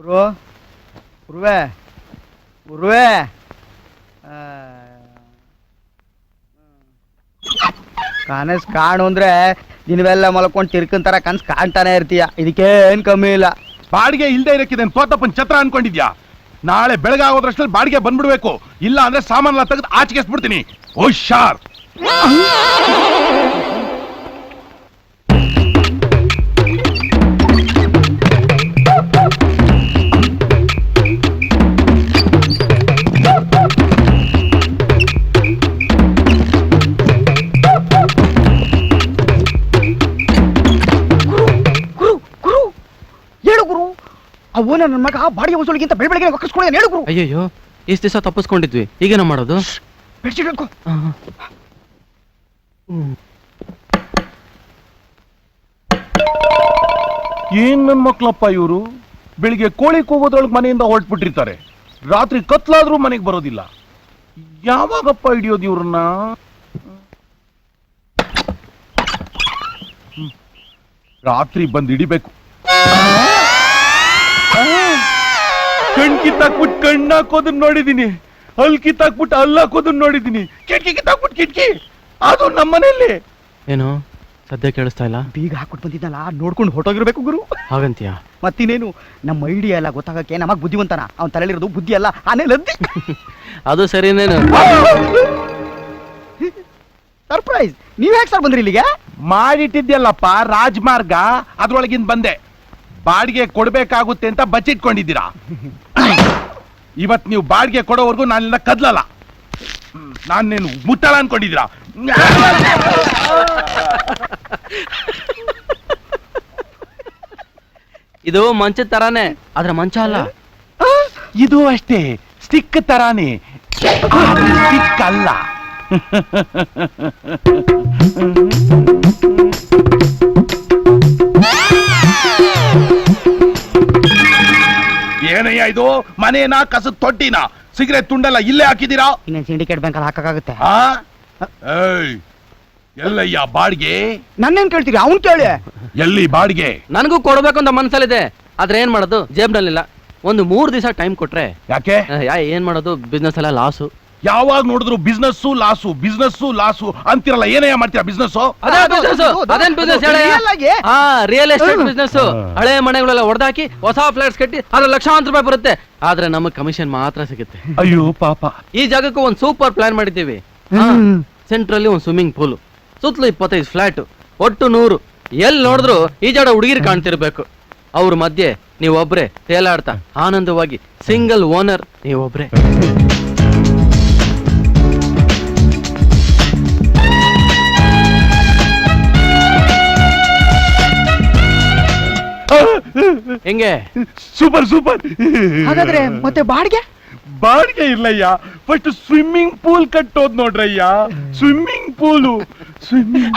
ಗುರು ಗುರುವೆ ಗುರುವೆ ಕನಸು ಕಾಣು ಅಂದ್ರೆ ದಿನವೆಲ್ಲ ಮಲ್ಕೊಂಡು ತಿರ್ಕಂತಾರ ಕನಸು ಕಾಣ್ತಾನೆ ಇರ್ತೀಯ. ಇದಕ್ಕೇನ್ ಕಮ್ಮಿ ಇಲ್ಲ. ಬಾಡಿಗೆ ಇಲ್ದೇ ಇರಕ್ಕಿದೆ ತೋತಪ್ಪನ್ ಛತ್ರ ಅನ್ಕೊಂಡಿದ್ಯಾ? ನಾಳೆ ಬೆಳಗ್ಗೆ ಆಗೋದ್ರಷ್ಟಲ್ಲಿ ಬಾಡಿಗೆ ಬಂದ್ಬಿಡ್ಬೇಕು, ಇಲ್ಲ ಅಂದ್ರೆ ಸಾಮಾನೆಲ್ಲ ತೆಗೆದು ಆಚೆಗೆ ಎಸ್ಬಿಡ್ತೀನಿ. ಹುಷಾರ್. ಅವನ ನನ್ನ ಮಗ ಬಾಡಿಗೆ ವಸೂಲಿಗಿಂತ ಬೆಳಬೆಳಗ್ಗೆ ಒಕ್ಕಿಸ್ಕೊಳ್ಳಿ ಹೇಳು ಗುರು. ಅಯ್ಯಯ್ಯೋ, ಇಷ್ಟು ದಿವಸ ತಪ್ಪಿಸ್ಕೊಂಡಿದ್ವಿ, ಈಗೇನ ಮಾಡೋದು? ಬೆಡ್ಶೀಟ್ ಹಾಕೋ. ಏನ್ ನನ್ ಮಕ್ಳಪ್ಪ ಇವರು, ಬೆಳಿಗ್ಗೆ ಕೋಳಿ ಕೂಗೋದ್ರೊಳಗೆ ಮನೆಯಿಂದ ಹೊರಟ್ಬಿಟ್ಟಿರ್ತಾರೆ, ರಾತ್ರಿ ಕತ್ಲಾದ್ರೂ ಮನೆಗೆ ಬರೋದಿಲ್ಲ. ಯಾವಾಗಪ್ಪ ಹಿಡಿಯೋದು ಇವ್ರನ್ನ? ರಾತ್ರಿ ಬಂದು ಹಿಡಿಬೇಕು. ಕಣ್ ಕಿತ್ತಾಕ್ಬಿಟ್ಟು ಕಣ್ಣು ಹಾಕೋದನ್ನ ನೋಡಿದೀನಿ, ಹಲ್ ಕಿತ್ತಾಕ್ಬಿಟ್ಟು ಹಲ್ಲು ಹಾಕೋದನ್ನ ನೋಡಿದೀನಿ, ಕಿಟಕಿ ಕಿತ್ತಾಕ್ಬಿಟ್ಟು ಕಿಟಕಿ, ಅದು ನಮ್ಮನೇಲಿ. ಏನು ಸದ್ಯ ಕೇಳಿಸ್ತಾ ಇಲ್ಲ? ಬೀಗ ಹಾಕ್ಬಿಟ್ಟು ಬಂದಿದ್ದಲ್ಲ, ನೋಡ್ಕೊಂಡು ಹೊಟ್ಟೋಗಿರ್ಬೇಕು ಗುರು. ಹಾಗಂತೀಯ? ಮತ್ತಿನೇನು, ನಮ್ಮ ಐಡಿಯಾ ಎಲ್ಲ ಗೊತ್ತಾಗಕ್ಕೆ ನಮಗ್ ಬುದ್ಧಿವಂತನ, ಅವ್ನ ತಲೆಲಿರೋದು ಬುದ್ಧಿ ಅಲ್ಲ, ಆನೆ ಲದ್ದಿ. ಅದು ಸರಿನೇನು. ಸರ್ಪ್ರೈಸ್. ನೀವ್ ಹೇಗೆ ಸರ್ ಬಂದ್ರಿ ಇಲ್ಲಿಗೆ? ಮಾಡಿಟ್ಟಿದ್ಯಲ್ಲಪ್ಪ ರಾಜಮಾರ್ಗ, ಅದ್ರೊಳಗಿಂದ ಬಂದೆ. ಬಾಡಿಗೆ ಕೊಡ್ಬೇಕಾಗುತ್ತೆ ಅಂತ ಬಚ್ಚಿಟ್ಕೊಂಡಿದ್ದೀರಾ. ಇವತ್ ನೀವು ಬಾಡಿಗೆ ಕೊಡೋವರೆಗೂ ನಾನಿನ್ನ ಕದ್ಲಲ್ಲ. ನಾನೇನು ಮುಟ್ಟಳ ಅನ್ಕೊಂಡಿದ್ದೀರಾ? ಇದು ಮಂಚದ ತರಾನೇ, ಆದ್ರೆ ಮಂಚ ಅಲ್ಲ. ಇದು ಅಷ್ಟೇ, ಸ್ಟಿಕ್ ತರಾನೇ, ಸ್ಟಿಕ್ ಅಲ್ಲ. ಏನಯ್ಯ ಇದು? ಮನೇನಾ ಕಸದ ತೊಟ್ಟಿನ? ಸಿಗರೇಟ್ ತುಂಡೆಲ್ಲ ಇಲ್ಲೇ ಹಾಕಿದೀರಾ? ಇನ್ನೇನು ಸಿಂಡಿಕೇಟ್ ಬ್ಯಾಂಕ್ ಅಲ್ಲಿ ಹಾಕಕ್ಕಾಗುತ್ತೆ? ಎಲ್ಲಯ್ಯ ಬಾಡಿಗೆ? ನನ್ನೇನ್ ಕೇಳ್ತೀರಿ, ಅವ್ನ್ ಕೇಳಿ. ಎಲ್ಲಿ ಬಾಡಿಗೆ? ನನಗೂ ಕೊಡ್ಬೇಕು ಅಂತ ಮನ್ಸಲ್ಲಿದೆ, ಆದ್ರೆ ಏನ್ ಮಾಡೋದು, ಜೇಬ್ನಲ್ಲಿಲ್ಲ. ಒಂದು 3 ದಿವಸ ಟೈಮ್ ಕೊಟ್ರೆ. ಯಾಕೆ? ಏನ್ ಮಾಡೋದು, ಬಿಸ್ನೆಸ್ ಎಲ್ಲ ಲಾಸು. ಯಾವಾಗ ನೋಡಿದ್ರು ಬಿಸ್ನೆಸ್ಸು ಲಾಸು, ಬಿಸ್ನೆಸ್ಸು ಲಾಸು ಅಂತಿರಲ್ಲ. ಏನಯ್ಯ ಮಾಡ್ತೀರಾ ಬಿಸ್ನೆಸ್? ಅದೇನ್ ಬಿಸ್ನೆಸ್? Real estate business. ಹಳೆ ಮನೆಗಳೆಲ್ಲ ಹೊಡೆದಾಕಿ ಹೊಸ ಫ್ಲಾಟ್ಸ್ ಕಟ್ಟಿ ಅದ್ರ ಲಕ್ಷಾಂತರ ರೂಪಾಯಿ ಬರುತ್ತೆ, ಆದ್ರೆ ನಮಗ್ ಕಮಿಷನ್ ಮಾತ್ರ ಸಿಗುತ್ತೆ. ಅಯ್ಯೋ ಪಾಪ. ಈ ಜಾಗಕ್ಕೂ ಒಂದ್ ಸೂಪರ್ ಪ್ಲಾನ್ ಮಾಡಿದ್ದೀವಿ. ಸೆಂಟ್ರಲ್ಲಿ ಒಂದ್ ಸ್ವಿಮ್ಮಿಂಗ್ ಪೂಲ್, ಸುತ್ತಲೂ 25 ಫ್ಲಾಟ್, ಒಟ್ಟು 100. ಎಲ್ಲಿ ನೋಡಿದ್ರು ಈ ಜಾಗ ಹುಡುಗಿರು ಕಾಣ್ತಿರ್ಬೇಕು. ಅವ್ರ ಮಧ್ಯೆ ನೀವೊಬ್ರೆ ತೇಲಾಡ್ತಾ ಆನಂದವಾಗಿ, ಸಿಂಗಲ್ ಓನರ್ ನೀವೊಬ್ರೆ. ಹೆಂಗೆ? Super super. ಹಾಗಾದ್ರೆ ಮತ್ತೆ ಬಾಡಿಗೆ? ಬಾಡಿಗೆ ಇಲ್ಲಯ್ಯ, ಫಸ್ಟ್ ಸ್ವಿಮ್ಮಿಂಗ್ ಪೂಲ್ ಕಟ್ಟೋದ್ ನೋಡ್ರಯ್ಯ. Swimming pool, swimming.